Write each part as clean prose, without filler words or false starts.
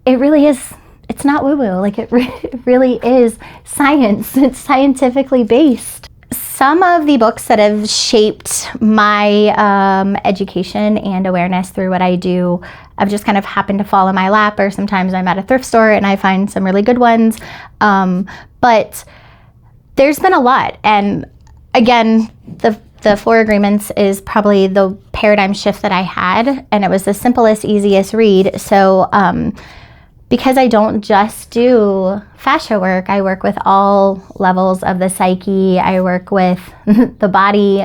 it really is, it's not woo-woo. Like it really is science. It's scientifically based. Some of the books that have shaped my education and awareness through what I do, I've just kind of happened to fall in my lap, or sometimes I'm at a thrift store and I find some really good ones. But there's been a lot. And again, the 4 Agreements is probably the paradigm shift that I had, and it was the simplest, easiest read. So because I don't just do fascia work, I work with all levels of the psyche. I work with the body,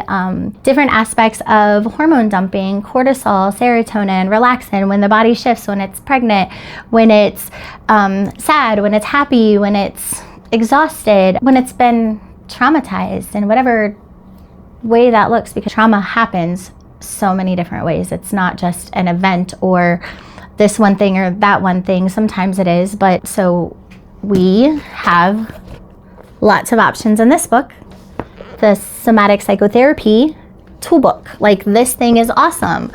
different aspects of hormone dumping, cortisol, serotonin, relaxin, when the body shifts, when it's pregnant, when it's sad, when it's happy, when it's exhausted, when it's been traumatized, in whatever way that looks, because trauma happens so many different ways. It's not just an event or this one thing or that one thing. Sometimes it is, but so we have lots of options in this book. The Somatic Psychotherapy Toolbook, like this thing is awesome.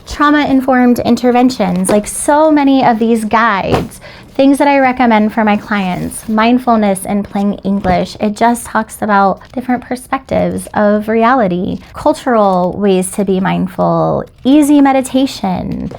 Trauma-informed interventions, like so many of these guides, things that I recommend for my clients, mindfulness and playing English. It just talks about different perspectives of reality, cultural ways to be mindful, easy meditation.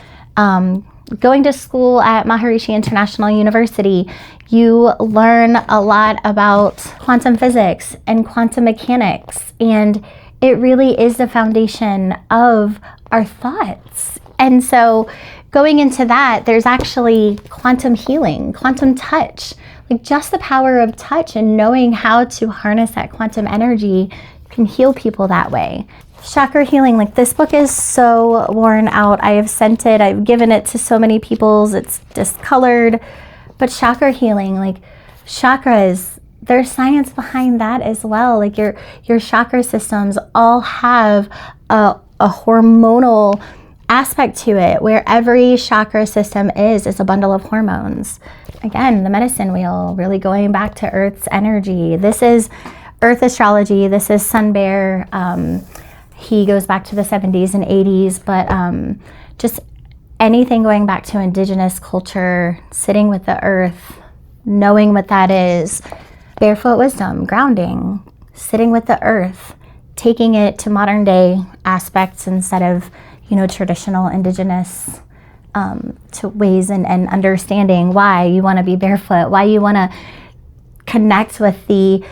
Going to school at Maharishi International University, you learn a lot about quantum physics and quantum mechanics, and it really is the foundation of our thoughts. And so going into that, there's actually quantum healing, quantum touch, like just the power of touch and knowing how to harness that quantum energy can heal people that way. Chakra healing, like this book is so worn out. I have sent it, I've given it to so many people, it's discolored. But chakra healing, like chakras, there's science behind that as well. Like your chakra systems all have a hormonal aspect to it, where every chakra system is a bundle of hormones. Again, the medicine wheel, really going back to Earth's energy. This is Earth astrology. This is Sun Bear. He goes back to the 70s and 80s, but just anything going back to indigenous culture, sitting with the earth, knowing what that is, barefoot wisdom, grounding, sitting with the earth, taking it to modern day aspects instead of, traditional indigenous to ways and understanding why you want to be barefoot, why you want to connect with the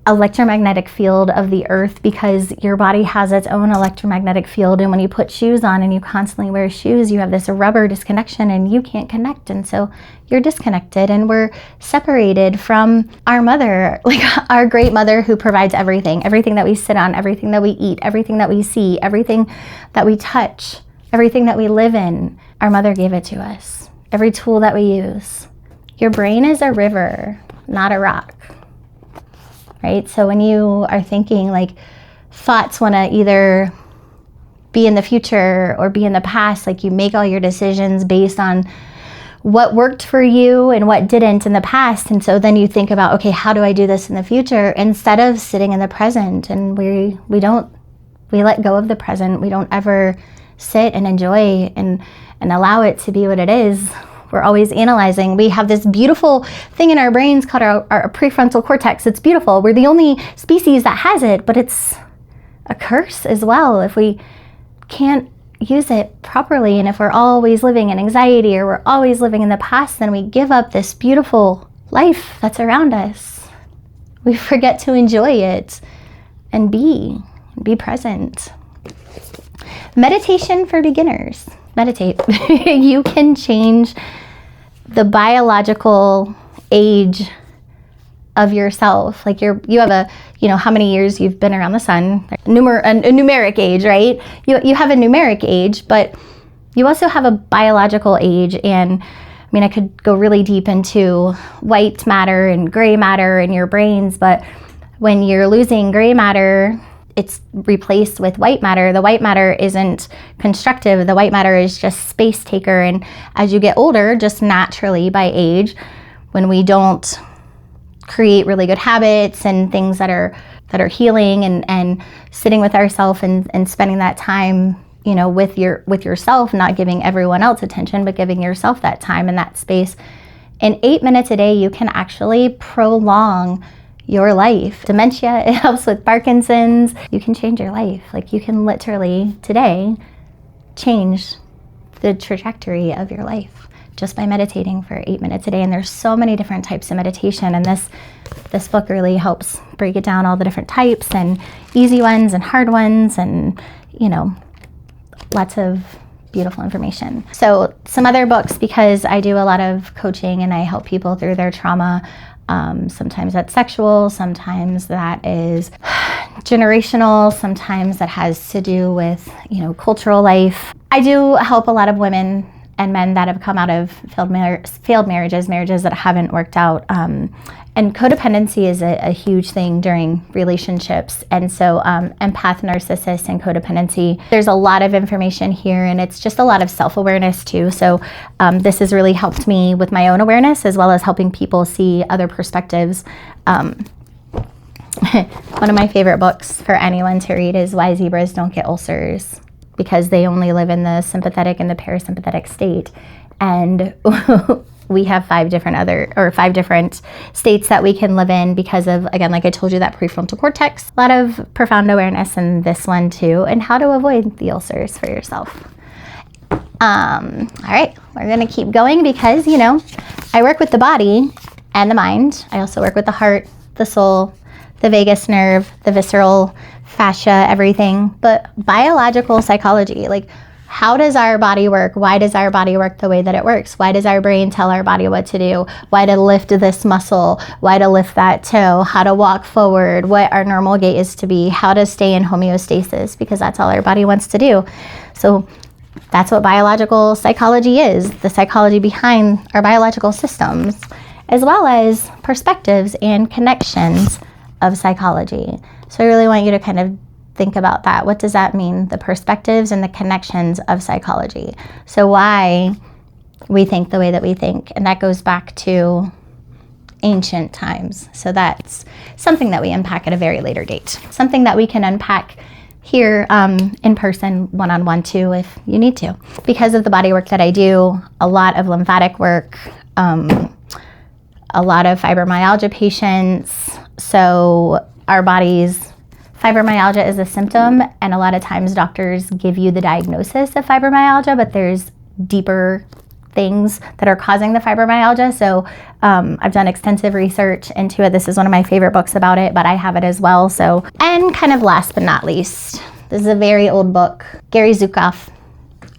electromagnetic field of the earth, because your body has its own electromagnetic field, and when you put shoes on and you constantly wear shoes, you have this rubber disconnection and you can't connect, and so you're disconnected, and we're separated from our mother, like our great mother who provides everything that we sit on, everything that we eat, everything that we see, everything that we touch, everything that we live in. Our mother gave it to us, every tool that we use. Your brain is a river, not a rock. Right? So when you are thinking, like, thoughts want to either be in the future or be in the past, like you make all your decisions based on what worked for you and what didn't in the past. And so then you think about, okay, how do I do this in the future? Instead of sitting in the present, and we let go of the present. We don't ever sit and enjoy and allow it to be what it is. We're always analyzing. We have this beautiful thing in our brains called our prefrontal cortex. It's beautiful. We're the only species that has it, but it's a curse as well if we can't use it properly. And if we're always living in anxiety, or we're always living in the past, then we give up this beautiful life that's around us. We forget to enjoy it and be present. Meditation for beginners. Meditate. You can change the biological age of yourself. Like you have how many years you've been around the sun, a numeric age, right? You have a numeric age, but you also have a biological age. And I mean, I could go really deep into white matter and gray matter in your brains, but when you're losing gray matter, it's replaced with white matter. The white matter isn't constructive. The white matter is just space taker. And as you get older, just naturally by age, when we don't create really good habits and things that are healing and sitting with ourselves and spending that time, you know, with yourself, not giving everyone else attention, but giving yourself that time and that space. In 8 minutes a day, you can actually prolong your life. Dementia, it helps with Parkinson's. You can change your life. Like, you can literally today change the trajectory of your life just by meditating for 8 minutes a day. And there's so many different types of meditation, and this book really helps break it down, all the different types, and easy ones and hard ones, and, you know, lots of beautiful information. So some other books, because I do a lot of coaching and I help people through their trauma. Sometimes that's sexual, sometimes that is generational, sometimes that has to do with, you know, cultural life. I do help a lot of women and men that have come out of failed marriages that haven't worked out. And codependency is a huge thing during relationships. And so empath, narcissist, and codependency, there's a lot of information here, and it's just a lot of self-awareness too. So this has really helped me with my own awareness, as well as helping people see other perspectives. One of my favorite books for anyone to read is Why Zebras Don't Get Ulcers, because they only live in the sympathetic and the parasympathetic state. And we have 5 different states that we can live in because of, again, like I told you, that prefrontal cortex. A lot of profound awareness in this one too, and how to avoid the ulcers for yourself. All right, we're gonna keep going because, you know, I work with the body and the mind. I also work with the heart, the soul, the vagus nerve, the visceral fascia, everything. But biological psychology, like, how does our body work? Why does our body work the way that it works? Why does our brain tell our body what to do? Why to lift this muscle? Why to lift that toe? How to walk forward? What our normal gait is to be? How to stay in homeostasis? Because that's all our body wants to do. So that's what biological psychology is, the psychology behind our biological systems, as well as perspectives and connections of psychology. So I really want you to kind of think about that. What does that mean? The perspectives and the connections of psychology. So why we think the way that we think. And that goes back to ancient times. So that's something that we unpack at a very later date. Something that we can unpack here in person, one-on-one too, if you need to. Because of the body work that I do, a lot of lymphatic work, a lot of fibromyalgia patients. So our bodies, fibromyalgia is a symptom, and a lot of times doctors give you the diagnosis of fibromyalgia, but there's deeper things that are causing the fibromyalgia. So I've done extensive research into it. This is one of my favorite books about it, but I have it as well. So, and kind of last but not least, this is a very old book, Gary Zukav,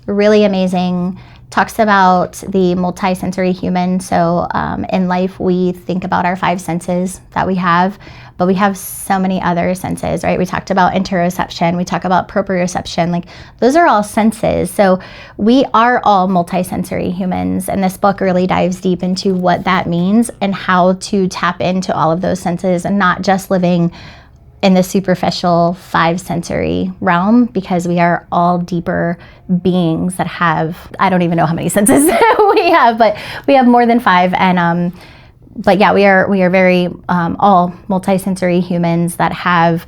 really amazing. Talks about the multisensory human. So in life, we think about our 5 senses that we have, but we have so many other senses, right? We talked about interoception, we talk about proprioception, like those are all senses. So we are all multisensory humans, and this book really dives deep into what that means and how to tap into all of those senses and not just living in the superficial 5 sensory realm, because we are all deeper beings that have, I don't even know how many senses we have, but we have more than 5. And but yeah, we are very all multisensory humans that have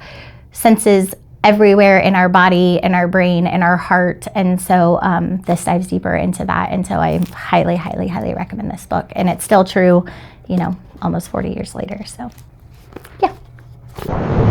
senses everywhere in our body, in our brain, in our heart. And so this dives deeper into that. And so I highly, highly, highly recommend this book. And it's still true, you know, almost 40 years later. So yeah.